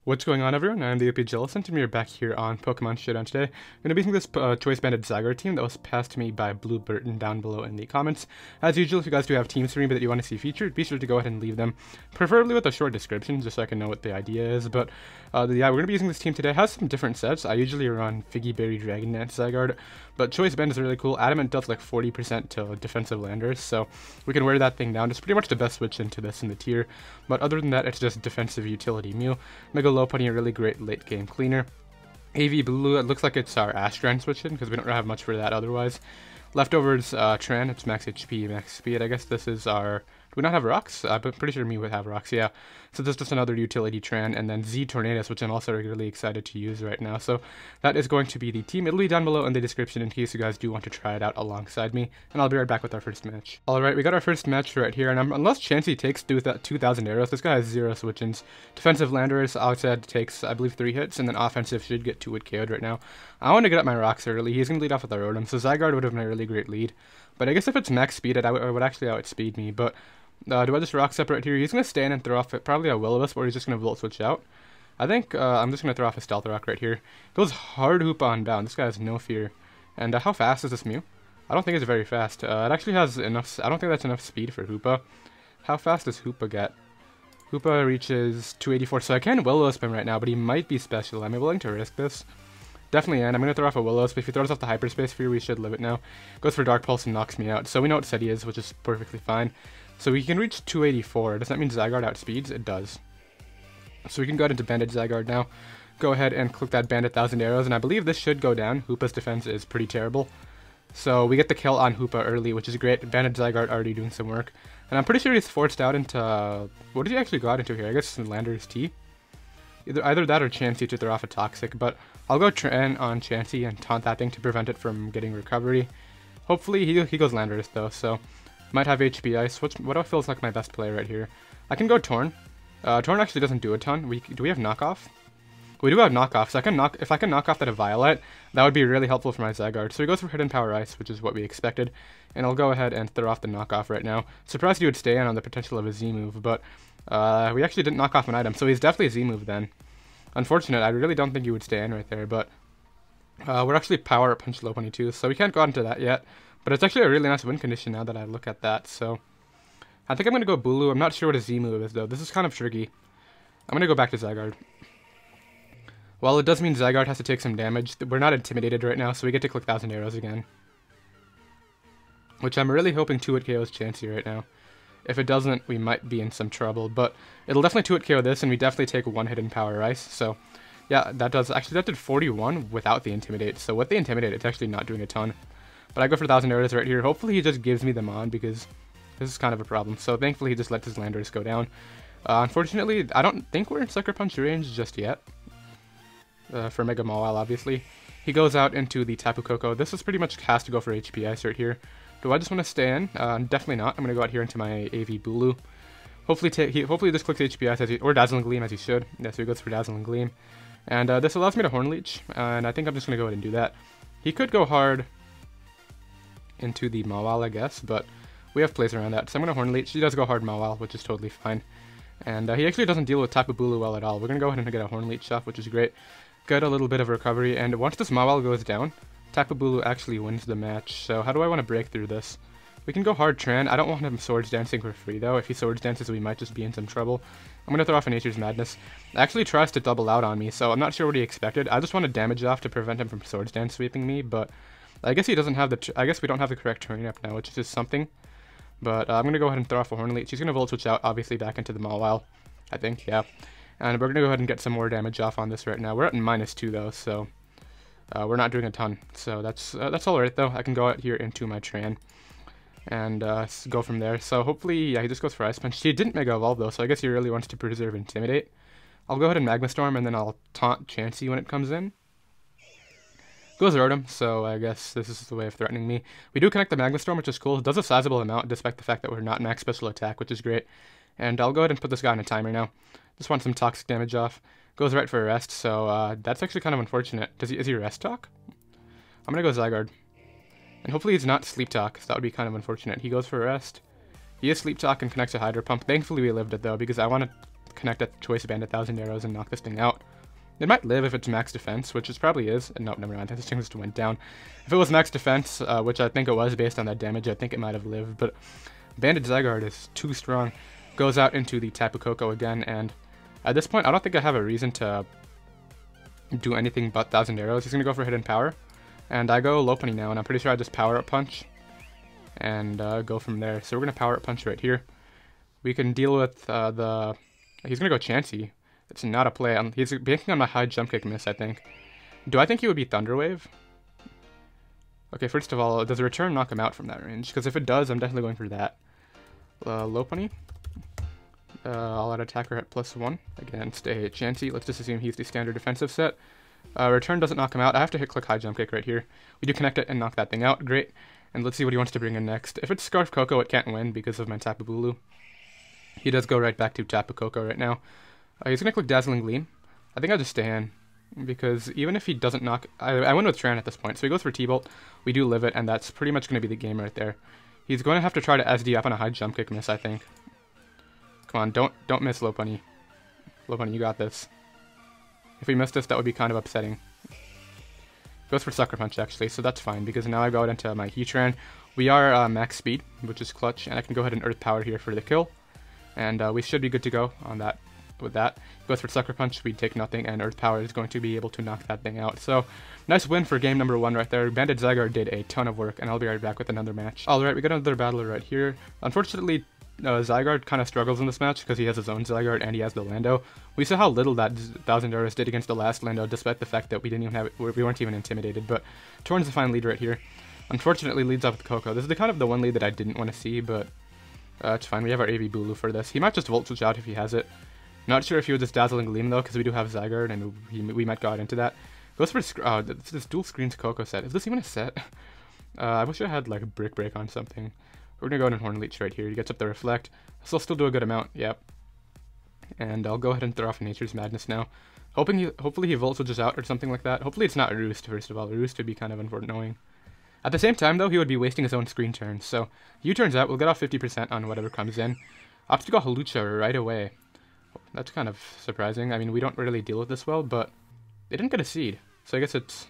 What's going on, everyone? I'm the OPJellicent, and we are back here on Pokemon Showdown today. I'm going to be using this Choice Band Zygarde team that was passed to me by Blue Burton down below in the comments. As usual, if you guys do have teams for me that you want to see featured, be sure to go ahead and leave them, preferably with a short description, just so I can know what the idea is. But yeah, we're going to be using this team today. It has some different sets. I usually run Figgy Berry Dragon Dance Zygarde, but Choice Band is really cool. Adamant does like 40% to defensive landers, so we can wear that thing down. It's pretty much the best switch into this in the tier, but other than that, it's just defensive utility. Mew Mega Lopunny, a really great late game cleaner. AV Bulu, it looks like it's our Astran switch in because we don't have much for that otherwise. Leftovers Tran, it's max HP, max speed. I guess this is our... Do we not have rocks? I'm pretty sure Mew would have rocks, yeah. So this is just another utility Tran, and then Z Tornadus, which I'm also really excited to use right now. So that is going to be the team. It'll be down below in the description in case you guys do want to try it out alongside me. And I'll be right back with our first match. Alright, we got our first match right here, and unless Chansey takes 2,000 arrows, this guy has 0 switch-ins. Defensive Landers, outside takes, I believe, 3 hits, and then offensive should get 2 KO'd right now. I want to get up my rocks early. He's going to lead off with our Rotom, so Zygarde would have been a really great lead. But I guess if it's max speed, it would actually outspeed me, but... do I just rock step right here? He's going to stand and throw off probably a Will-O-Wisp, or he's just going to Volt Switch out. I think I'm just going to throw off a Stealth Rock right here. Goes hard Hoopa on down. This guy has no fear. And how fast is this Mew? I don't think it's very fast. It actually has enough... I don't think that's enough speed for Hoopa. How fast does Hoopa get? Hoopa reaches 284, so I can Will-O-Wisp him right now, but he might be special. Am I willing to risk this? Definitely, and I'm going to throw off a Will-O-Wisp. If he throws off the Hyperspace Sphere, we should live it now. Goes for Dark Pulse and knocks me out. So we know what set he is, which is perfectly fine. So we can reach 284. Does that mean Zygarde outspeeds? It does. So we can go ahead into Banded Zygarde now. Go ahead and click that Bandit 1,000 arrows, and I believe this should go down. Hoopa's defense is pretty terrible. So we get the kill on Hoopa early, which is great. Banded Zygarde already doing some work. And I'm pretty sure he's forced out into... what did he actually go out into here? I guess Lander's T? Either that or Chansey to throw off a Toxic, but I'll go Tran on Chansey and taunt that thing to prevent it from getting recovery. Hopefully he goes Landers though, so... Might have HP Ice. What feels like my best play right here? I can go Torn. Torn actually doesn't do a ton. Do we have knockoff? We do have knockoff, so if I can knock off that Violet, that would be really helpful for my Zygarde. So he goes for Hidden Power Ice, which is what we expected. And I'll go ahead and throw off the knockoff right now. Surprised he would stay on the potential of a Z move, but we actually didn't knock off an item, so he's definitely a Z move then. Unfortunate, I really don't think he would stay in right there, but we're actually Power Punch Lopunny too, so we can't go into that yet. But it's actually a really nice win condition now that I look at that, so... I think I'm going to go Bulu. I'm not sure what a Z move is, though. This is kind of tricky. I'm going to go back to Zygarde. Well, it does mean Zygarde has to take some damage. We're not intimidated right now, so we get to click 1,000 arrows again. Which I'm really hoping 2-hit KOs Chansey right now. If it doesn't, we might be in some trouble, but it'll definitely 2-hit KO this, and we definitely take 1 hit in Power Ice, so... Yeah, that does... Actually, that did 41 without the Intimidate, so with the Intimidate, it's actually not doing a ton. But I go for 1,000 arrows right here. Hopefully he just gives me them on, because this is kind of a problem. So thankfully he just lets his Landers go down. Unfortunately, I don't think we're in Sucker Punch range just yet. For Mega Mawile, obviously. He goes out into the Tapu Koko. This is pretty much has to go for HP Ice right here. Do I just want to stay in? Definitely not. I'm going to go out here into my AV Bulu. Hopefully he just clicks HP Ice, or Dazzling Gleam as he should. Yeah, so he goes for Dazzling Gleam. And this allows me to Horn Leech, and I think I'm just going to go ahead and do that. He could go hard into the Mawile, I guess, but we have plays around that. So I'm going to Horn Leech. He does go hard Mawile, which is totally fine. And he actually doesn't deal with Tapu Bulu well at all. We're going to go ahead and get a Horn Leech off, which is great. Get a little bit of recovery, and once this Mawile goes down, Tapu Bulu actually wins the match. So how do I want to break through this? We can go hard Tran. I don't want him Swords Dancing for free, though. If he Swords Dances, we might just be in some trouble. I'm going to throw off a Nature's Madness. It actually tries to double out on me, so I'm not sure what he expected. I just want to damage off to prevent him from Swords Dance sweeping me, but... I guess he doesn't have I guess we don't have the correct terrain up now, which is just something. But I'm going to go ahead and throw off a Horn Leech. He's going to Volt Switch out, obviously, back into the Mawile. I think, yeah. And we're going to go ahead and get some more damage off on this right now. We're at -2, though, so we're not doing a ton. So that's alright, though. I can go out here into my Tran and go from there. So hopefully, yeah, he just goes for Ice Punch. He didn't Mega Evolve, though, so I guess he really wants to preserve Intimidate. I'll go ahead and Magma Storm, and then I'll taunt Chansey when it comes in. Goes Rotom, so I guess this is the way of threatening me. We do connect the Magma Storm, which is cool. It does a sizable amount, despite the fact that we're not max special attack, which is great. And I'll go ahead and put this guy on a timer now. Just want some toxic damage off. Goes right for a rest, so that's actually kind of unfortunate. Is he Rest Talk? I'm going to go Zygarde. And hopefully he's not Sleep Talk, so that would be kind of unfortunate. He goes for a rest. He is Sleep Talk and connects a Hydro Pump. Thankfully we lived it, though, because I want to connect a Choice Band 1,000 arrows and knock this thing out. It might live if it's max defense, which it probably is. No, never mind. This thing just went down. If it was max defense, which I think it was based on that damage, I think it might have lived. But Banded Zygarde is too strong. Goes out into the Tapu Koko again, and at this point, I don't think I have a reason to do anything but 1,000 arrows. He's going to go for Hidden Power. And I go Lopunny now, and I'm pretty sure I just Power Up Punch. And go from there. So we're going to Power Up Punch right here. We can deal with the... He's going to go Chansey. It's not a play. He's banking on my high jump kick miss, I think. Do I think he would be Thunder Wave? Okay, first of all, does a return knock him out from that range? Because if it does, I'm definitely going for that. Lopunny. I'll add attacker at +1 against a Chansey. Let's just assume he's the standard defensive set. Return doesn't knock him out. I have to hit click high jump kick right here. We do connect it and knock that thing out. Great. And let's see what he wants to bring in next. If it's Scarf Koko, it can't win because of my Tapu Bulu. He does go right back to Tapu Koko right now. He's going to click Dazzling Gleam. I think I'll just stay in, because even if he doesn't knock... I win with Tran at this point, so he goes for T-Bolt. We do live it, and that's pretty much going to be the game right there. He's going to have to try to SD up on a high jump kick miss, I think. Come on, don't miss Lopunny. Lopunny, you got this. If we miss this, that would be kind of upsetting. Goes for Sucker Punch, actually, so that's fine, because now I go out into my Heatran. We are max speed, which is clutch, and I can go ahead and Earth Power here for the kill. And we should be good to go on that. With that, goes for Sucker Punch, we take nothing, and Earth Power is going to be able to knock that thing out. So, nice win for game number 1 right there. Banded Zygarde did a ton of work, and I'll be right back with another match. Alright, we got another battler right here. Unfortunately, Zygarde kind of struggles in this match because he has his own Zygarde and he has the Lando. We saw how little that 1,000 arrows did against the last Lando, despite the fact that we didn't even have it, we weren't even intimidated. But Torn's the fine lead right here. Unfortunately, leads off with Koko. This is the kind of the one lead that I didn't want to see, but it's fine. We have our AV Bulu for this. He might just Volt Switch out if he has it. Not sure if he would just Dazzling Gleam though, because we do have Zygarde, and we might go out into that. Goes for this dual screens Koko set. Is this even a set? I wish I had like a Brick Break on something. We're gonna go in and Horn Leech right here. He gets up the Reflect. So I'll still do a good amount. Yep. And I'll go ahead and throw off Nature's Madness now. Hopefully he Volt Switches out or something like that. Hopefully it's not Roost, first of all. Roost would be kind of annoying. At the same time though, he would be wasting his own screen turns. So U-turns out, we'll get off 50% on whatever comes in. Opts to go Hawlucha right away. That's kind of surprising. I mean, we don't really deal with this well, but they didn't get a seed. So I guess it's...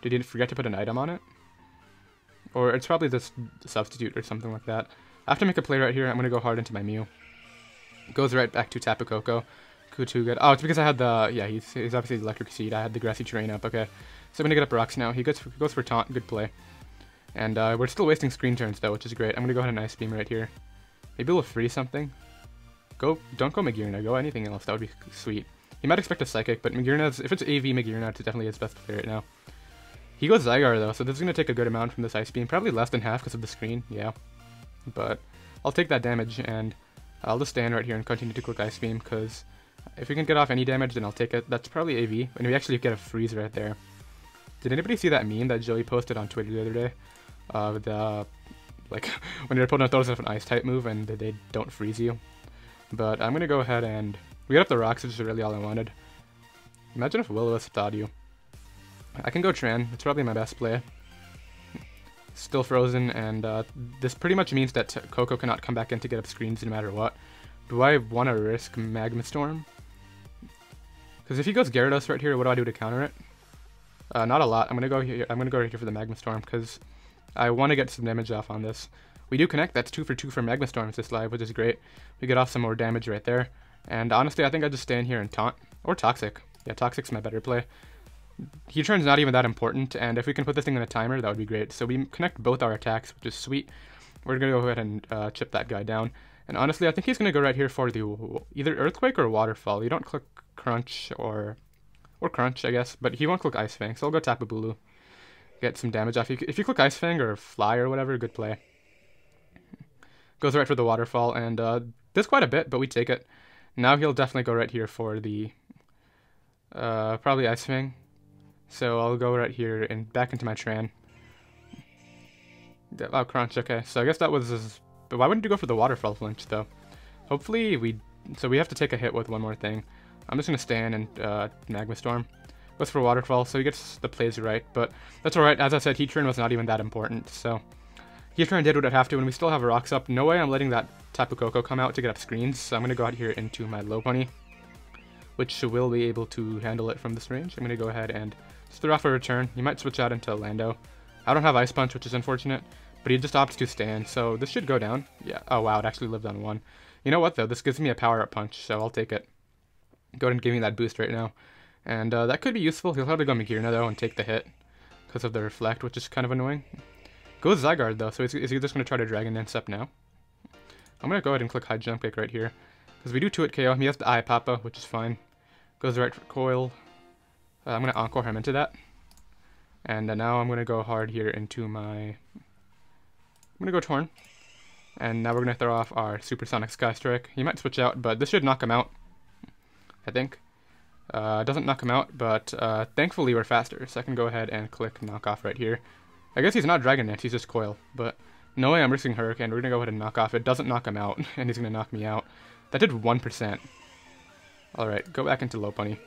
Did he forget to put an item on it? Or it's probably this substitute or something like that. I have to make a play right here. I'm going to go hard into my Mew. Goes right back to Tapu Koko. Kutu good. Oh, it's because I had the... Yeah, he's obviously the Electric Seed. I had the Grassy Terrain up. Okay. So I'm going to get up Rocks now. He goes for Taunt. Good play. And we're still wasting screen turns, though, which is great. I'm going to go ahead and Ice Beam right here. Maybe we'll freeze something. Don't go Magearna, go anything else, that would be sweet. He might expect a Psychic, but Magearna's, if it's AV Magearna, it's definitely his best play right now. He goes Zygarde though, so this is going to take a good amount from this Ice Beam, probably less than half because of the screen, yeah. But I'll take that damage, and I'll just stand right here and continue to click Ice Beam, because if we can get off any damage, then I'll take it. That's probably AV, and we actually get a freeze right there. Did anybody see that meme that Joey posted on Twitter the other day? Like, when your opponent throws off an Ice type move and they don't freeze you. But I'm going to go ahead and... We got up the Rocks, which is really all I wanted. Imagine if Will-O-Wisp thawed you. I can go Tran. It's probably my best play. Still frozen, and this pretty much means that Koko cannot come back in to get up screens no matter what. Do I want to risk Magma Storm? Because if he goes Gyarados right here, what do I do to counter it? Not a lot. I'm going to go here. I'm going to go right here for the Magma Storm, because I want to get some damage off on this. We do connect. That's 2 for 2 for Magma Storms this live, which is great. We get off some more damage right there. And honestly, I think I just stay in here and taunt. Or Toxic. Yeah, Toxic's my better play. Heatran's not even that important, and if we can put this thing in a timer, that would be great. So we connect both our attacks, which is sweet. We're going to go ahead and chip that guy down. And honestly, I think he's going to go right here for the either Earthquake or Waterfall. You don't click Crunch or Crunch, I guess, but he won't click Ice Fang, so I'll go Tapu Bulu. Get some damage off. If you click Ice Fang or Fly or whatever, good play. Goes right for the Waterfall, and does quite a bit, but we take it. Now he'll definitely go right here for the probably Ice Fang. So I'll go right here and back into my Tran. Oh, Crunch, okay. So I guess that was... But why wouldn't you go for the Waterfall flinch, though? Hopefully we... So we have to take a hit with one more thing. I'm just going to stand and Magma Storm. Goes for Waterfall, so he gets the plays right. But that's alright. As I said, Heatran was not even that important, so... Heatran did what it have to, and we still have Rocks up. No way I'm letting that Tapu Koko come out to get up screens, so I'm going to go out here into my Lopunny, which will be able to handle it from this range. I'm going to go ahead and just throw off a return. He might switch out into Lando. I don't have Ice Punch, which is unfortunate, but he just opts to stand, so this should go down. Yeah, oh wow, it actually lived on 1. You know what though, this gives me a power-up punch, so I'll take it. Go ahead and give me that boost right now. And that could be useful. He'll have to go Magearna though and take the hit because of the Reflect, which is kind of annoying. Goes Zygarde though, so is he just going to try to Dragon Dance up now? I'm going to go ahead and click High Jump Kick right here, because we do 2-hit KO. He has the Eye Papa, which is fine. Goes right for Coil. I'm going to Encore him into that. And now I'm going to go hard here into my... I'm going to go Torn. And now we're going to throw off our Supersonic Sky Strike. He might switch out, but this should knock him out, I think. It doesn't knock him out, but thankfully we're faster, so I can go ahead and click Knock Off right here. I guess he's not Dragon Dance, he's just Coil, but no way I'm risking Hurricane. We're going to go ahead and knock off. It doesn't knock him out, and he's going to knock me out. That did 1%. Alright, go back into Lopunny.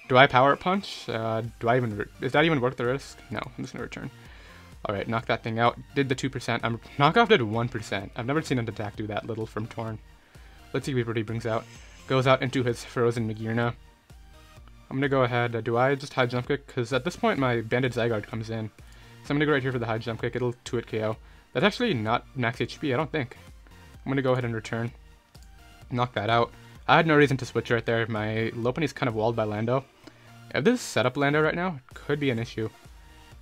Do I Power Punch? Is that even worth the risk? No, I'm just going to return. Alright, knock that thing out. Did the 2%. Knockoff did 1%. I've never seen an attack do that little from Torn. Let's see what he brings out. Goes out into his Frozen Magearna. I'm going to go ahead. Do I just High Jump Kick? Because at this point my Banded Zygarde comes in. So I'm going to go right here for the High Jump Kick. It'll 2-hit KO. That's actually not max HP, I don't think. I'm going to go ahead and return. Knock that out. I had no reason to switch right there. My Lopunny's kind of walled by Lando. If this is setup Lando right now, it could be an issue.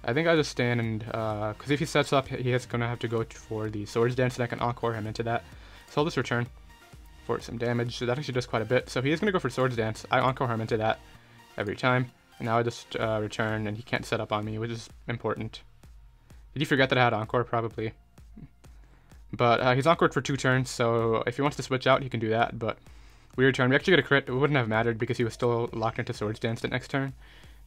I think I'll just stand and, because if he sets up, he is going to have to go for the Swords Dance, and I can Encore him into that. So I'll just return for some damage. So that actually does quite a bit. So he is going to go for Swords Dance. I Encore him into that every time. And now I just return, and he can't set up on me, which is important. Did you forget that I had Encore? Probably. But he's Encored for 2 turns, so if he wants to switch out, he can do that. But we return. We actually get a crit. It wouldn't have mattered because he was still locked into Swords Dance the next turn.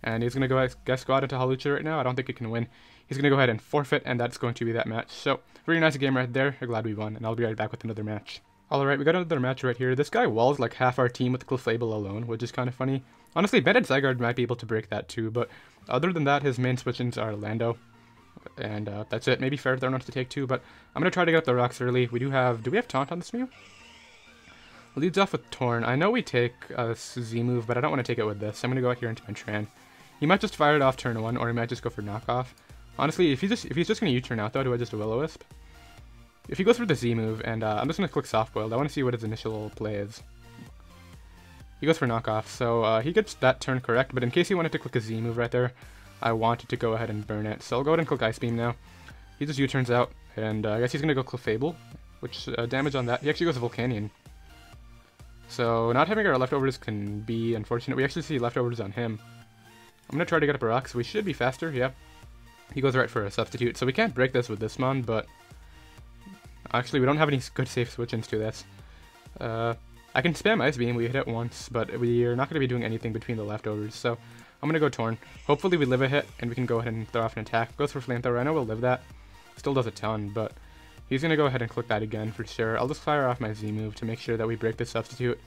And he's going to go, I guess, go out into Hawlucha right now. I don't think he can win. He's going to go ahead and forfeit, and that's going to be that match. So, really nice game right there. I'm glad we won, and I'll be right back with another match. Alright, we got another match right here. This guy walls like half our team with Clefable alone, which is kind of funny. Honestly, Banded Zygarde might be able to break that too, but other than that, his main switch-ins are Lando. And that's it. Maybe Ferrothorn wants to take 2, but I'm going to try to get up the rocks early. Do we have Taunt on this Mew? Leads off with Torn. I know we take a Z move, but I don't want to take it with this. I'm going to go out here into my Tran. He might just fire it off turn 1, or he might just go for knockoff. Honestly, if he's just going to U-turn out though, do I just Will-O-Wisp? If he goes for the Z move, and I'm just going to click Soft Boiled, I want to see what his initial play is. He goes for knockoff, so he gets that turn correct, but in case he wanted to click a Z move right there, I wanted to go ahead and burn it. So I'll go ahead and click Ice Beam now. He just U-turns out, and I guess he's going to go Clefable, which damage on that. He actually goes Volcanion. So not having our Leftovers can be unfortunate. We actually see Leftovers on him. I'm going to try to get up a rock, so we should be faster, yeah. He goes right for a Substitute, so we can't break this with this Mon, but... Actually, we don't have any good safe switch-ins to this. I can spam Ice Beam, we hit it once, but we are not going to be doing anything between the Leftovers, so I'm going to go Torn. Hopefully we live a hit, and we can go ahead and throw off an attack. Goes for Flamethrower, I know we'll live that. Still does a ton, but he's going to go ahead and click that again for sure. I'll just fire off my Z move to make sure that we break this Substitute.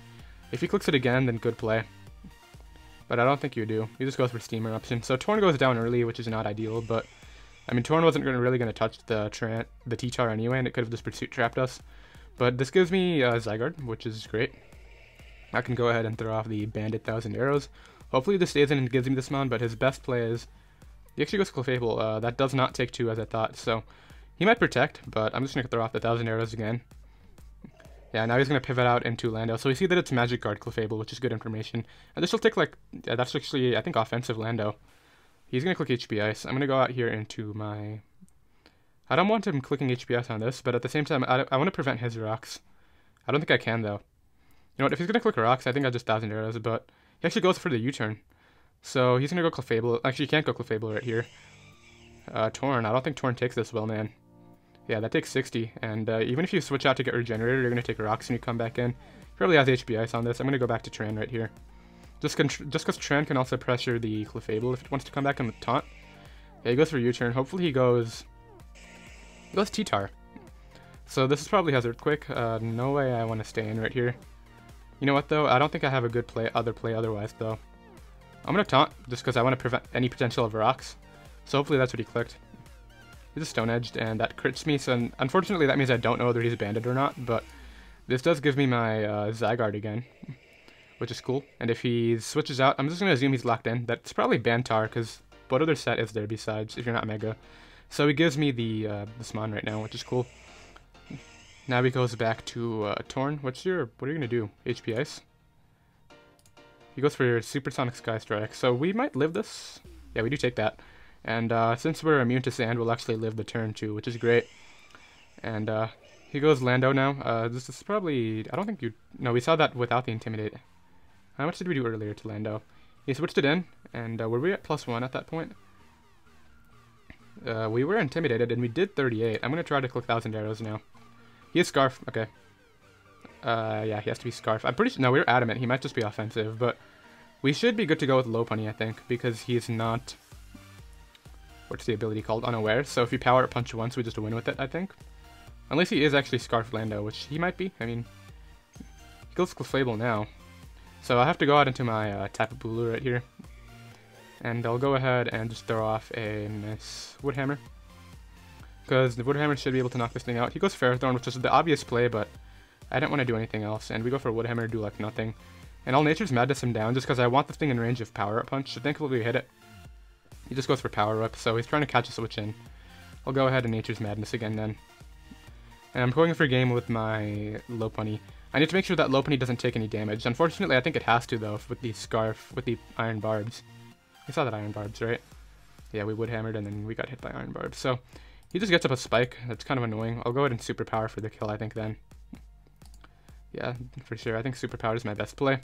If he clicks it again, then good play. But I don't think you do. He just goes for Steam Eruption. So Torn goes down early, which is not ideal, but... I mean, Torn wasn't really going to touch the T-Char anyway, and it could have just Pursuit Trapped us. But this gives me Zygarde, which is great. I can go ahead and throw off the Bandit 1000 Arrows. Hopefully this stays in and gives me this Mon, but his best play is... He actually goes Clefable. That does not take 2 as I thought, so... He might Protect, but I'm just going to throw off the 1000 Arrows again. Yeah, now he's going to pivot out into Lando. So we see that it's Magic Guard Clefable, which is good information. And this will take like... Yeah, that's actually, I think, offensive Lando. He's going to click HP Ice. I'm going to go out here into my... I don't want him clicking HP Ice on this, but at the same time, I want to prevent his rocks. I don't think I can, though. You know what, if he's going to click rocks, I think I just 1000 Arrows, but he actually goes for the U-turn. So he's going to go Clefable. Actually, you can't go Clefable right here. Torn. I don't think Torn takes this well, man. Yeah, that takes 60, and even if you switch out to get Regenerator, you're going to take rocks when you come back in. He probably has HP Ice on this. I'm going to go back to Tran right here. Just because Tran can also pressure the Clefable if it wants to come back on the taunt. Yeah, he goes for U-turn. Hopefully he goes T-Tar. So this is probably has Earthquake. No way I want to stay in right here. You know what though? I don't think I have a good play otherwise though. I'm going to taunt just because I want to prevent any potential of rocks. So hopefully that's what he clicked. He's a Stone Edged and that crits me, so unfortunately that means I don't know whether he's banded or not, but This does give me my Zygarde again, which is cool. And if he switches out, I'm just going to assume he's locked in. That's probably Bantar, because what other set is there besides, if you're not Mega? So he gives me the Smon right now, which is cool. Now he goes back to Torn. What are you going to do? HP Ice? He goes for your Supersonic Sky Strike. So we might live this. Yeah, we do take that. And since we're immune to sand, we'll actually live the turn too, which is great. And he goes Lando now. This is probably... I don't think you... No, we saw that without the Intimidate. How much did we do earlier to Lando? He switched it in, and were we at +1 at that point? We were intimidated, and we did 38. I'm going to try to click 1,000 arrows now. He is Scarf. Okay. Yeah, he has to be Scarf. I'm pretty sure... No, we were Adamant. He might just be offensive, but we should be good to go with Lopunny, I think, because he's not... What's the ability called? Unaware. So if you power up punch once, we just win with it, I think. Unless he is actually Scarf Lando, which he might be. I mean, he goes Clefable now. So I have to go out into my Tapu Bulu right here. And I'll go ahead and just throw off a nice Wood Hammer. Because the Wood Hammer should be able to knock this thing out. He goes Ferrothorn, which is the obvious play, but I didn't want to do anything else. And we go for Wood Hammer to do like nothing. And All Nature's Madness him down just because I want this thing in range of Power Up Punch. So thankfully we hit it. He just goes for Power Up, so he's trying to catch a switch in. I'll go ahead and Nature's Madness again then. And I'm going for game with my Lopunny. I need to make sure that Lopunny doesn't take any damage. Unfortunately, I think it has to though, with the Scarf, with the Iron Barbs. You saw that Iron Barbs, right? Yeah, we Wood Hammered and then we got hit by Iron Barbs. So he just gets up a Spike. That's kind of annoying. I'll go ahead and Superpower for the kill, I think, then. Yeah, for sure. I think Superpower is my best play.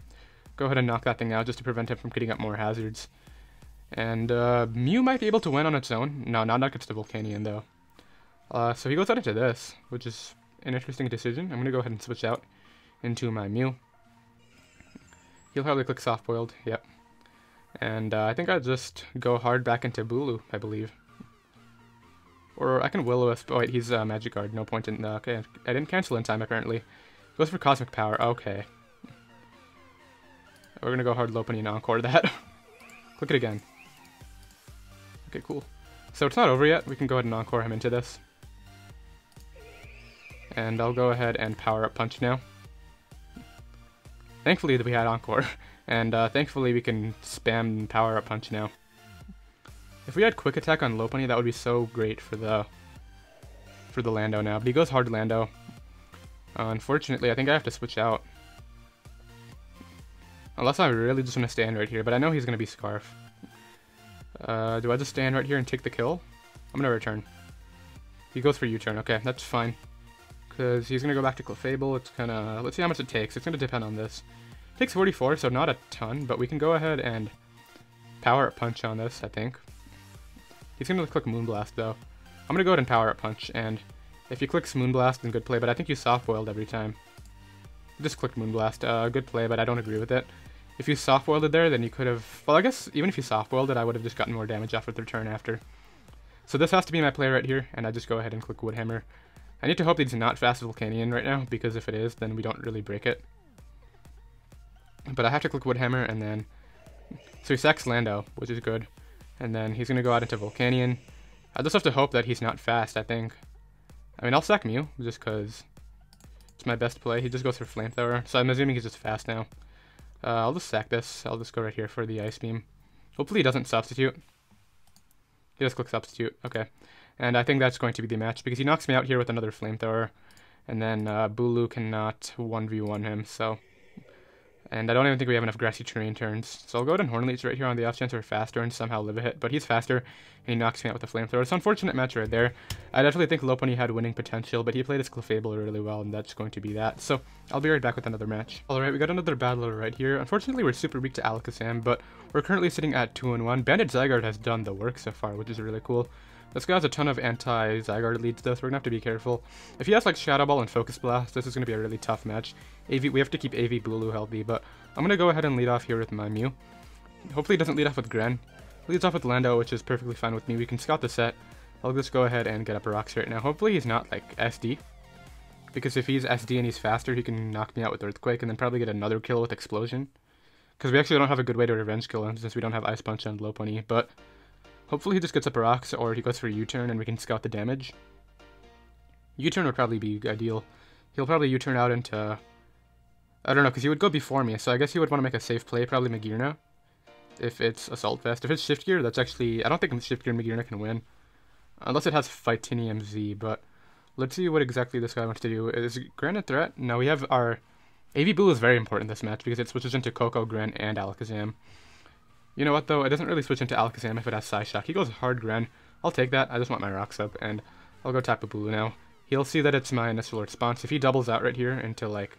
Go ahead and knock that thing out just to prevent him from getting up more hazards. And Mew might be able to win on its own. No, not against the Volcanion, though. So he goes out into this, which is an interesting decision. I'm going to go ahead and switch out into my Mew. He'll probably click Soft Boiled, yep. And I think I'll just go hard back into Bulu, I believe. Or I can Will-O-Wisp. Oh wait, he's Magic Guard, no point in... okay, I didn't cancel in time apparently. Goes for Cosmic Power, okay. We're going to go hard Lopunny and Encore that. Click it again. Okay, cool. So it's not over yet. We can go ahead and Encore him into this. And I'll go ahead and Power Up Punch now. Thankfully that we had Encore. And thankfully we can spam Power Up Punch now. If we had Quick Attack on Lopunny, that would be so great for the Lando now. But he goes hard Lando. Unfortunately, I think I have to switch out. Unless I really just want to stand right here, but I know he's going to be Scarf. Do I just stand right here and take the kill? I'm going to return. He goes for U-turn. Okay, that's fine. Because he's going to go back to Clefable. It's kind of... Let's see how much it takes. It's going to depend on this. It takes 44, so not a ton, but we can go ahead and Power Up Punch on this, I think. He's going to click Moonblast, though. I'm going to go ahead and Power Up Punch, and if he clicks Moonblast, then good play, but I think you soft-boiled every time. Just clicked Moonblast. Good play, but I don't agree with it. If you soft-boiled it there, then you could have... Well, I guess even if you soft-boiled it, I would have just gotten more damage off with the turn after. So this has to be my play right here, and I just go ahead and click Wood Hammer. I need to hope that it's not fast Volcanion right now, because if it is, then we don't really break it. But I have to click Wood Hammer, and then... So he sacks Lando, which is good. And then he's going to go out into Volcanion. I just have to hope that he's not fast, I think. I mean, I'll sack Mew, just because it's my best play. He just goes for Flamethrower, so I'm assuming he's just fast now. I'll just sack this. I'll just go right here for the Ice Beam. Hopefully he doesn't Substitute. He just clicks Substitute, okay. And I think that's going to be the match, because he knocks me out here with another Flamethrower. And then Bulu cannot 1v1 him, so... And I don't even think we have enough Grassy Terrain turns. So I'll go ahead and Horn Leech right here on the off chance we're faster and somehow live a hit. But he's faster, and he knocks me out with a Flamethrower. It's an unfortunate match right there. I definitely think Lopunny had winning potential, but he played his Clefable really well, and that's going to be that. So I'll be right back with another match. Alright, we got another battler right here. Unfortunately, we're super weak to Alakazam, but we're currently sitting at 2-1. Banded Zygarde has done the work so far, which is really cool. This guy has a ton of anti-Zygarde leads though, so we're gonna have to be careful. If he has like Shadow Ball and Focus Blast, this is gonna be a really tough match. We have to keep AV Bulu healthy, but I'm gonna go ahead and lead off here with my Mew. Hopefully he doesn't lead off with Gren. Leads off with Lando, which is perfectly fine with me. We can scout the set. I'll just go ahead and get up rocks right now. Hopefully he's not like SD, because if he's SD and he's faster, he can knock me out with Earthquake and then probably get another kill with Explosion. Because we actually don't have a good way to revenge kill him since we don't have Ice Punch on Lopunny, but hopefully he just gets up rocks or he goes for U-turn and we can scout the damage. U-turn would probably be ideal He'll probably U-turn out into... I don't know, because he would go before me, so I guess he would want to make a safe play, probably Magearna. If it's Assault Vest. If it's Shift Gear, that's actually... I don't think Shift Gear and Magearna can win. Unless it has Fightinium Z, but... Let's see what exactly this guy wants to do. Is Gran a threat? No, we have our... AV Bulu is very important in this match, because it switches into Koko, Gran, and Alakazam. You know what, though? It doesn't really switch into Alakazam if it has Psyshock. He goes hard Gran. I'll take that. I just want my rocks up, and I'll go Tapu Bulu now. He'll see that it's my initial response. If he doubles out right here into, like...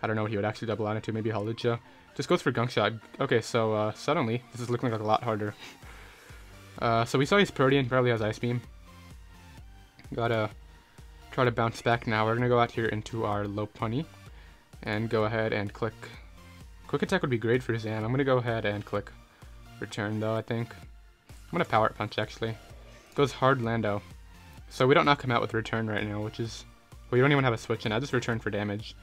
I don't know what he would actually double out into. Maybe Hawlucha. Just goes for Gunk Shot. Okay, so suddenly, this is looking like a lot harder. So we saw he's Protean. Probably has Ice Beam. Gotta try to bounce back now. We're gonna go out here into our Lopunny and go ahead and click. Quick Attack would be great for Zam. I'm gonna go ahead and click Return though, I think. I'm gonna Power Punch actually. Goes hard Lando. So we don't knock him out with Return right now, which is... Well, you don't even have a switch in. I just Return for damage.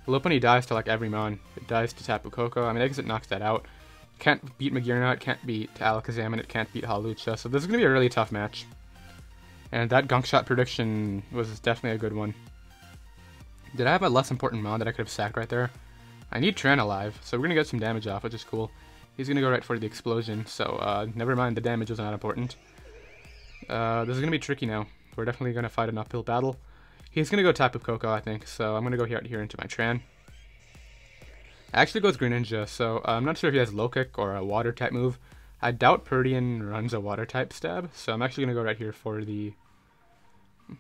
Lopunny dies to like every mon. It dies to Tapu Koko. I mean, I guess it knocks that out. Can't beat Magearna, it can't beat Alakazam, and it can't beat Hawlucha. So this is gonna be a really tough match. And that Gunk Shot prediction was definitely a good one. Did I have a less important mon that I could have sacked right there? I need Tran alive, so we're going to get some damage off, which is cool. He's going to go right for the explosion, so never mind, the damage was not important. This is going to be tricky now. We're definitely going to fight an uphill battle. He's going to go Tapu Koko, I think, so I'm going to go out here into my Tran. Actually goes Greninja, so I'm not sure if he has Low Kick or a Water type move. I doubt Protean runs a Water type stab, so I'm actually going to go right here for the...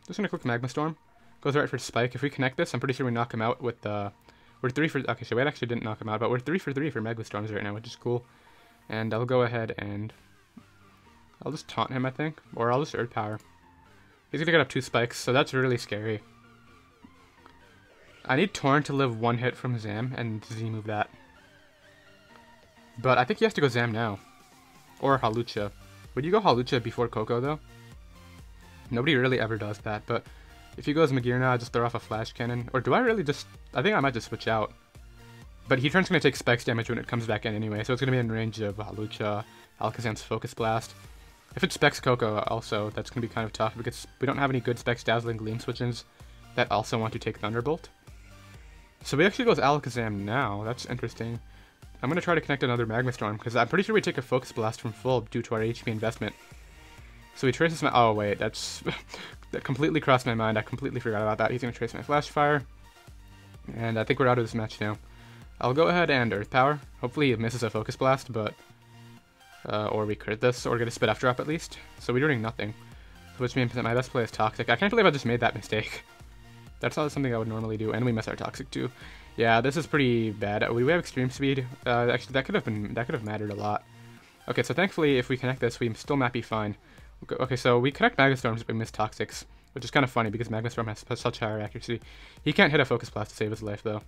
Just going to click Magma Storm. Goes right for Spike. If we connect this, I'm pretty sure we knock him out with the... We're 3 for... Okay, so we actually didn't knock him out, but we're 3 for 3 for Magma Storms right now, which is cool. And I'll go ahead and... I'll just taunt him, I think. Or I'll just Earth Power. He's gonna get up 2 spikes, so that's really scary. I need Torn to live 1 hit from Zam, and Z-move that. But I think he has to go Zam now. Or Hawlucha. Would you go Hawlucha before Koko, though? Nobody really ever does that, but... If he goes Magearna, I just throw off a Flash Cannon. Or do I really just... I think I might just switch out. But Heatran's going to take Specs damage when it comes back in anyway, so it's going to be in range of Hawlucha, Alakazam's Focus Blast. If it Specs Koko also, that's going to be kind of tough because we don't have any good Specs Dazzling Gleam switches that also want to take Thunderbolt. So we actually goes Alakazam now. That's interesting. I'm going to try to connect another Magma Storm because I'm pretty sure we take a Focus Blast from full due to our HP investment. So he traces my... Oh, wait, that's... that completely crossed my mind. I completely forgot about that. He's going to trace my Flash Fire. And I think we're out of this match now. I'll go ahead and Earth Power. Hopefully he misses a Focus Blast, but... or we crit this, or get a Spit Off Drop at least. So we're doing nothing. Which means that my best play is Toxic. I can't believe I just made that mistake. That's not something I would normally do, and we miss our Toxic too. Yeah, this is pretty bad. We have Extreme Speed. Actually, that could have mattered a lot. Okay, so thankfully, if we connect this, we still might be fine. Okay, so we connect Magma Storms, but we miss Toxics, which is kind of funny because Magma Storm has such higher accuracy. He can't hit a Focus Blast to save his life, though.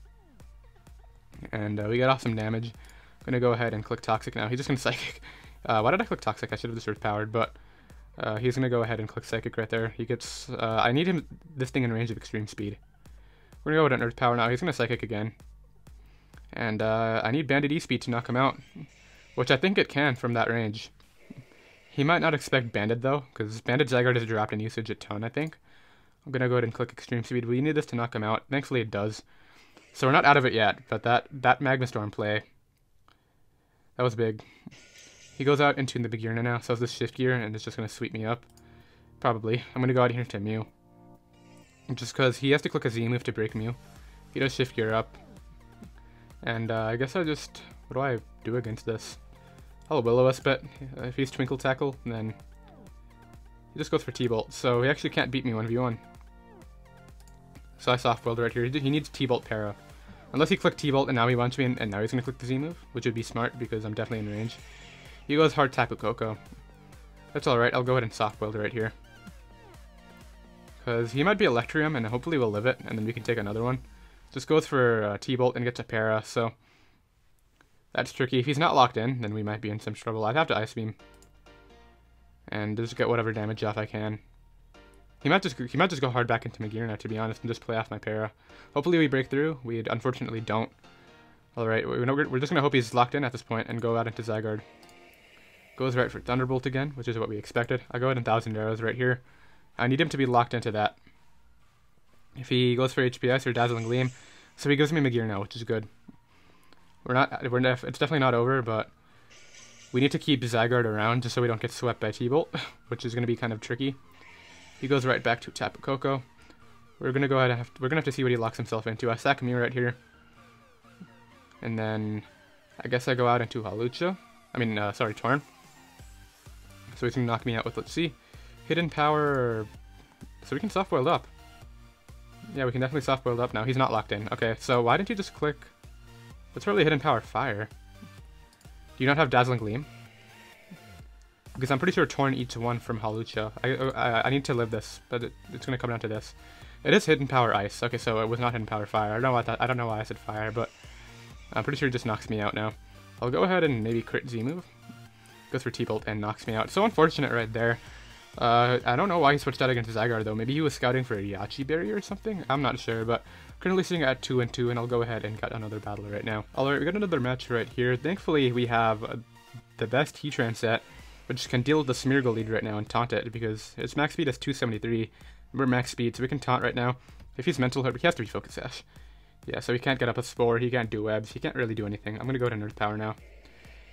And we get off some damage. I'm gonna go ahead and click Toxic now. He's just gonna Psychic. Why did I click Toxic? I should have just Earth Powered, but he's gonna go ahead and click Psychic right there. He gets. I need him this thing in range of Extreme Speed. We're gonna go with an Earth Power now. He's gonna Psychic again, and I need Banded E-Speed to knock him out, which I think it can from that range. He might not expect Banded though, because Banded Zygarde has dropped in usage a ton, I think. I'm gonna go ahead and click Extreme Speed. We need this to knock him out. Thankfully it does. So we're not out of it yet, but that Magma Storm play, that was big. He goes out into the Magearna now, so it's this Shift Gear, and it's just gonna sweep me up. Probably. I'm gonna go out here to Mew. Just because he has to click a Z move to break Mew. He does Shift Gear up. And I guess I just... What do I do against this? I'll Will-O-Wisp it. If he's Twinkle Tackle, then he just goes for T-Bolt. So he actually can't beat me 1v1. So I soft-boiled right here. He needs T-Bolt Para. Unless he clicked T-Bolt and now he wants me, and now he's going to click the Z move, which would be smart because I'm definitely in range. He goes hard Tapu Koko. That's alright, I'll go ahead and soft-boiled right here. Because he might be Electrium, and hopefully we'll live it, and then we can take another one. Just goes for T-Bolt and gets a Para, so... That's tricky. If he's not locked in, then we might be in some trouble. I'd have to Ice Beam. And just get whatever damage off I can. He might just go hard back into Magearna, to be honest, and just play off my Para. Hopefully we break through. We unfortunately don't. Alright, we're just going to hope he's locked in at this point and go out into Zygarde. Goes right for Thunderbolt again, which is what we expected. I go ahead and 1,000 Arrows right here. I need him to be locked into that. if he goes for HPS or Dazzling Gleam. So he gives me Megear now, which is good. It's definitely not over, but we need to keep Zygarde around just so we don't get swept by T-Bolt, which is going to be kind of tricky. He goes right back to Tapu Koko. We're going to go ahead and we're going to have to see what he locks himself into. I sack Mew right here. And then I guess I go out into Hawlucha. Sorry, Torn. So he's going to knock me out with, let's see, Hidden Power. So we can soft-boiled up. Yeah, we can definitely soft-boiled up now. He's not locked in. Okay, so why didn't you just click? What's really Hidden Power? Fire. Do you not have Dazzling Gleam? Because I'm pretty sure Torn eats one from Hawlucha. I need to live this, but it's going to come down to this. It is Hidden Power Ice. Okay, so it was not Hidden Power Fire. I don't know why I said Fire, but I'm pretty sure it just knocks me out now. I'll go ahead and maybe crit Z-move. Goes for T-Bolt and knocks me out. So unfortunate right there. I don't know why he switched out against Zygarde though. Maybe he was scouting for a Yachi Berry or something? I'm not sure, but currently sitting at 2-2, and I'll go ahead and get another battle right now. Alright, we got another match right here. Thankfully, we have the best Heatran set, which can deal with the Smeargle lead right now and taunt it, because its max speed is 273. We're max speed, so we can taunt right now. If he's Mental Hurt, he has to be Focus Sash. Yeah, so he can't get up a Spore, he can't do webs, he can't really do anything. I'm going to go to Earth Power now.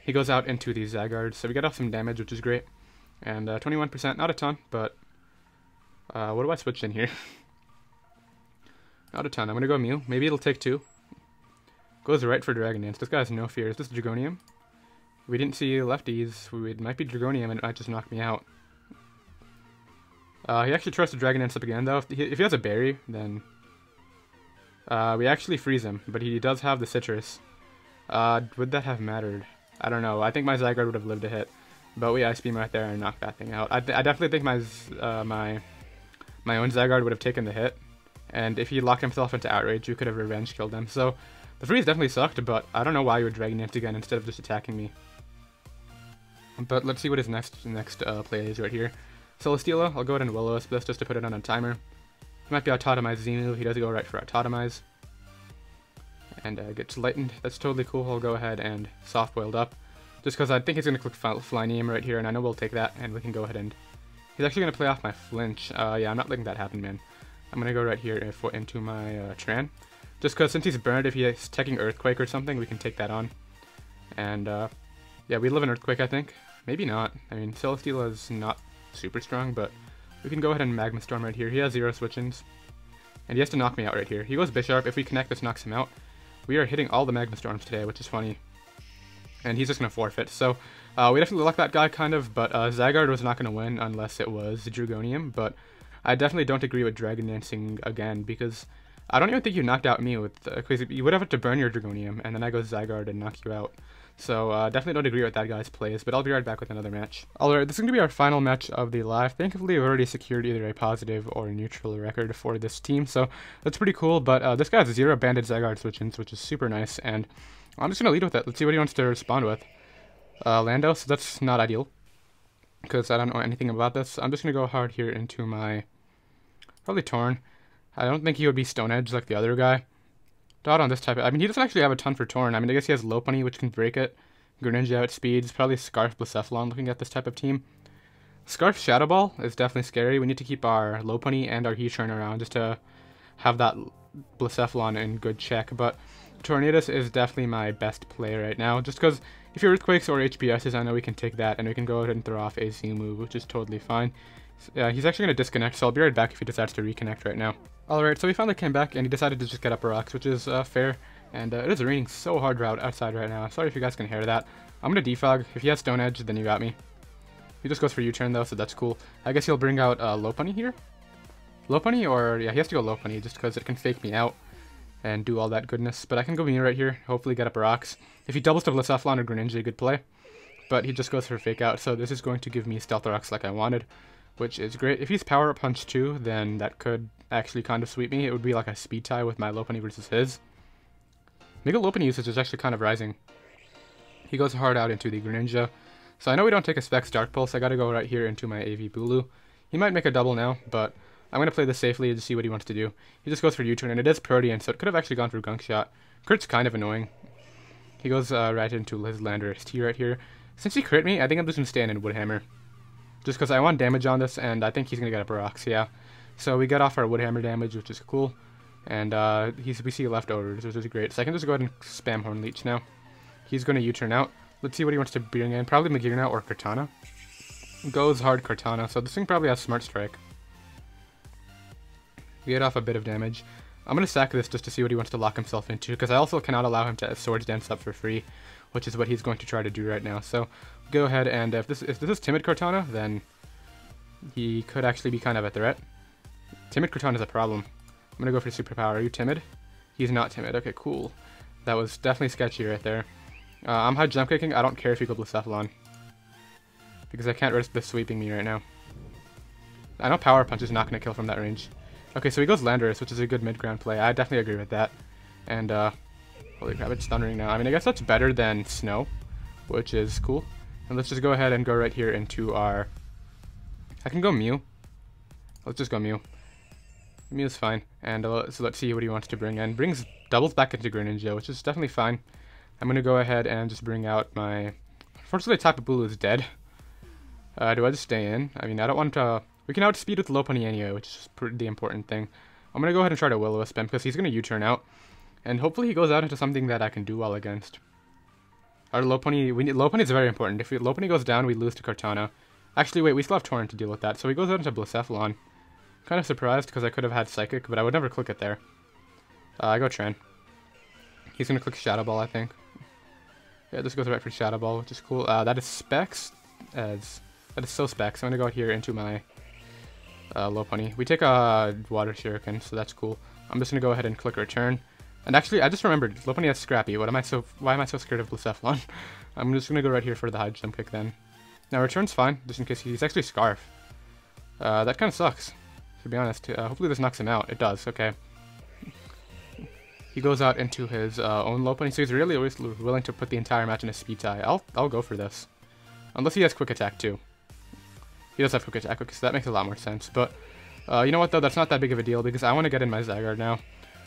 He goes out into the Zygarde, so we get off some damage, which is great. And 21%, not a ton, but what do I switch in here? Not a ton. I'm going to go Mew. Maybe it'll take 2. Goes right for Dragon Dance. This guy has no fear. Is this Dragonium? We didn't see lefties. It might be Dragonium, and it might just knock me out. He actually tries to Dragon Dance up again, though. If he has a berry, then we actually freeze him, but he does have the Citrus. Would that have mattered? I don't know. I think my Zygarde would have lived a hit, but we Ice Beam right there and knock that thing out. I definitely think my own Zygarde would have taken the hit, and if he locked himself into Outrage, we could have revenge killed him. So the freeze definitely sucked, but I don't know why you would Dragon Dance again instead of just attacking me. But let's see what his next play is right here. Celesteela, I'll go ahead and Will-O-Wisp this just to put it on a timer. He might be Autotomize Z-move. He does go right for Autotomize. And gets lightened. That's totally cool. I'll go ahead and soft-boiled up. Just because I think he's going to click Flyneem right here, and I know we'll take that, and we can go ahead and... He's actually going to play off my flinch. Yeah, I'm not letting that happen, man. I'm going to go right here into my Tran. Just because since he's burned, if he's taking Earthquake or something, we can take that on. And, yeah, we live in Earthquake, I think. Maybe not. I mean, Celesteela is not super strong, but we can go ahead and Magma Storm right here. He has 0 switch-ins. And he has to knock me out right here. He goes Bisharp. If we connect, this knocks him out. We are hitting all the Magma Storms today, which is funny. And he's just going to forfeit. So, we definitely lucked that guy, kind of, but Zygarde was not going to win unless it was Dragonium. But I definitely don't agree with Dragon Dancing again, because I don't even think you knocked out me with... because you would have had to burn your Dragonium, and then I go Zygarde and knock you out. So, definitely don't agree with that guy's plays, but I'll be right back with another match. Alright, this is going to be our final match of the live. Thankfully, we've already secured either a positive or a neutral record for this team, so that's pretty cool, but this guy has 0 banded Zygarde switch-ins, which is super nice, and I'm just going to lead with it. Let's see what he wants to respond with. Lando, so that's not ideal, because I don't know anything about this. I'm just going to go hard here into my, probably Torn. I don't think he would be Stone Edge like the other guy. Dot on this type. I mean, he doesn't actually have a ton for Torn. I mean, I guess he has Lopunny, which can break it. Greninja at speeds. Probably Scarf Blacephalon looking at this type of team. Scarf Shadow Ball is definitely scary. We need to keep our Lopunny and our Heatran around just to have that Blacephalon in good check. But Tornadus is definitely my best play right now. Just because if he Earthquakes or HPSs, I know we can take that. And we can go ahead and throw off a Z move, which is totally fine. He's actually going to disconnect, so I'll be right back if he decides to reconnect right now. Alright, so he finally came back, and he decided to just get Upper Rocks, which is fair. And it is raining so hard outside right now. Sorry if you guys can hear that. I'm going to defog. If he has Stone Edge, then you got me. He just goes for U-turn, though, so that's cool. I guess he'll bring out Lopunny here? Lopunny, or... yeah, he has to go Lopunny, just because it can fake me out and do all that goodness. But I can go Mew right here, hopefully get Upper Rocks. If he doubles to Blacephalon or Greninja, good play. But he just goes for Fake Out, so this is going to give me Stealth Rocks like I wanted, which is great. If he's Power Up Punch too, then that could actually kind of sweep me. It would be like a speed tie with my Lopunny versus his. Mega Lopunny usage is actually kind of rising. He goes hard out into the Greninja. So I know we don't take a Specs Dark Pulse. I gotta go right here into my AV Bulu. He might make a double now, but I'm gonna play this safely to see what he wants to do. He just goes for U-turn, and it is Protean, so it could have actually gone for Gunk Shot. Crit's kind of annoying. He goes right into his Landorus T right here. Since he crit me, I think I'm just gonna stand in Woodhammer. Just because I want damage on this, and I think he's going to get Upper Rocks, yeah. So we get off our Wood Hammer damage, which is cool. And we see Leftovers, which is great. So I can just go ahead and spam Horn Leech now. He's going to U-turn out. Let's see what he wants to bring in. Probably Magearna or Kartana. Goes hard Kartana, so this thing probably has Smart Strike. We get off a bit of damage. I'm going to sack this just to see what he wants to lock himself into, because I also cannot allow him to Swords Dance up for free, which is what he's going to try to do right now. So go ahead, and if this is Timid Kartana, then he could actually be kind of a threat. Timid Kartana is a problem. I'm going to go for Superpower. Are you timid? He's not timid. Okay, cool. That was definitely sketchy right there. I'm high jump kicking. I don't care if you go Blacephalon, because I can't risk this sweeping me right now. I know Power Punch is not going to kill from that range. Okay, so he goes Landorus, which is a good mid-ground play. I definitely agree with that. And, holy crap, it's thundering now. I mean, I guess that's better than Snow, which is cool. And let's just go ahead and go right here into our... I can go Mew. Let's just go Mew. Mew's fine. And so let's see what he wants to bring in. Doubles back into Greninja, which is definitely fine. I'm going to go ahead and just bring out my... Unfortunately, Tapu Bulu is dead. Do I just stay in? I mean, I don't want to... We can outspeed with Lopunny anyway, which is the important thing. I'm going to go ahead and try to Will-O-Wisp him, because he's going to U-turn out. And hopefully he goes out into something that I can do well against. Our Lopunny... Lopunny is very important. If Lopunny goes down, we lose to Kartana. Actually, wait, we still have Torrent to deal with that. So he goes out into Blacephalon. Kind of surprised, because I could have had Psychic, but I would never click it there. I go Tren. He's going to click Shadow Ball, I think. Yeah, this goes right for Shadow Ball, which is cool. That is Specs. That is so Specs. I'm going to go out here into my... Lopunny. We take a Water Shuriken, so that's cool. I'm just gonna go ahead and click Return. And actually, I just remembered, Lopunny has Scrappy. Why am I so scared of Blacephalon? I'm just gonna go right here for the high jump kick then. Now Return's fine, just in case he's actually Scarf. That kind of sucks, to be honest. Hopefully this knocks him out. It does, okay. He goes out into his own Lopunny, so he's really always willing to put the entire match in a speed tie. I'll go for this. Unless he has Quick Attack too. He does have Quick Attack, okay, so that makes a lot more sense. But, you know what, though? That's not that big of a deal, because I want to get in my Zygarde now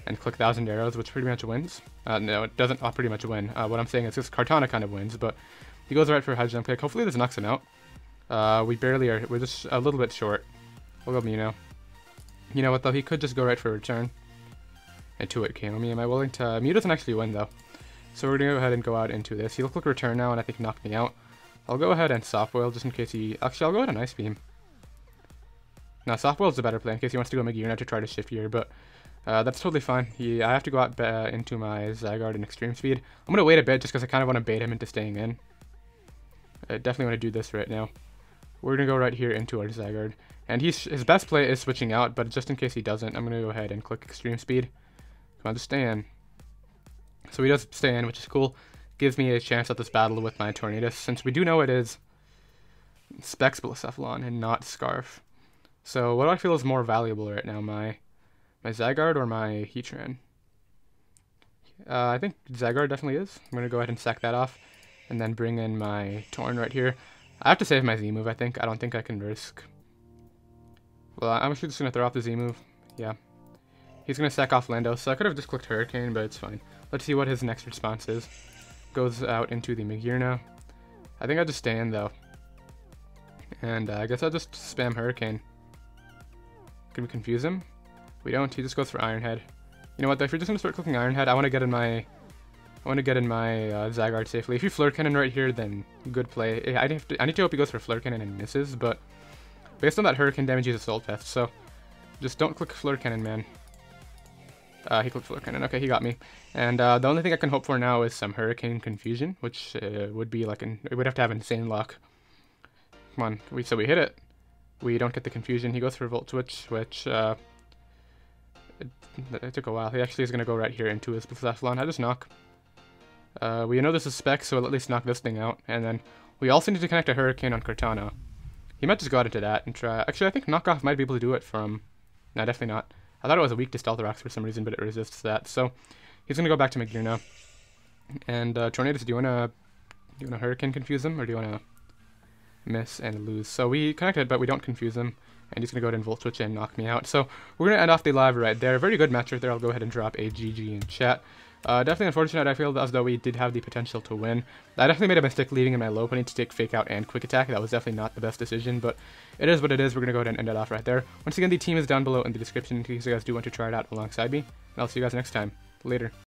and click 1,000 Arrows, which pretty much wins. No, it doesn't pretty much win. What I'm saying is this Kartana kind of wins, but he goes right for a high jump kick. Hopefully this knocks him out. We barely are. We're just a little bit short. We'll go Mew now. You know what, though? He could just go right for a Return. And 2-hit KO me. Am I willing to... Mew doesn't actually win, though. So we're going to go ahead and go out into this. He'll click Return now, and I think knock me out. I'll go ahead and Soft Boil just in case he... Actually, I'll go ahead and Ice Beam. Now, Soft Boil's a better play in case he wants to go Magearna to try to shift here, but that's totally fine. I have to go out into my Zygarde in Extreme Speed. I'm going to wait a bit just because I kind of want to bait him into staying in. I definitely want to do this right now. We're going to go right here into our Zygarde. And his best play is switching out, but just in case he doesn't, I'm going to go ahead and click Extreme Speed. Come on, just stay in. So he does stay in, which is cool. Gives me a chance at this battle with my Tornadus, since we do know it is Specs Blacephalon and not Scarf. So what do I feel is more valuable right now, my Zygarde or my Heatran? I think Zygarde definitely is. I'm going to go ahead and sack that off, and then bring in my Torn right here. I have to save my Z move, I think. I don't think I can risk. Well, I'm actually just going to throw off the Z move. Yeah. He's going to sack off Lando, so I could have just clicked Hurricane, but it's fine. Let's see what his next response is. Goes out into the Magearna. I think I'll just stay in, though. And I guess I'll just spam Hurricane. Can we confuse him? We don't. He just goes for Iron Head. You know what, though? If you're just going to start clicking Iron Head, I want to get in my... Zygarde safely. If you Flirt Cannon right here, then good play. I need to hope he goes for Flirt Cannon and misses, but based on that Hurricane damage, he's Assault Vest, so just don't click Flirt Cannon, man. He clicked Flirt Cannon. Okay, he got me. And the only thing I can hope for now is some Hurricane Confusion, which would be like it would have to have insane luck. Come on, so we hit it. We don't get the Confusion. He goes for Volt Switch, which it took a while. He actually is going to go right here into his Blacephalon. I just knock. We know this is Spec, so we'll at least knock this thing out. And then we also need to connect a Hurricane on Kartana. He might just go out into that and try... Actually, I think Knockoff might be able to do it from... No, definitely not. I thought it was a weak to Stealth Rocks for some reason, but it resists that. So he's going to go back to Magearna. And Tornadus, do you want to Hurricane confuse him, or do you want to miss and lose? So we connected, but we don't confuse him. And he's going to go ahead and Volt Switch and knock me out. So we're going to end off the live right there. Very good match right there. I'll go ahead and drop a GG in chat. Definitely unfortunate. I feel as though we did have the potential to win. I definitely made a mistake leaving in my Lopunny to take Fake Out and Quick Attack. That was definitely not the best decision, but it is what it is. We're going to go ahead and end it off right there. Once again, the team is down below in the description in case you guys do want to try it out alongside me. And I'll see you guys next time. Later.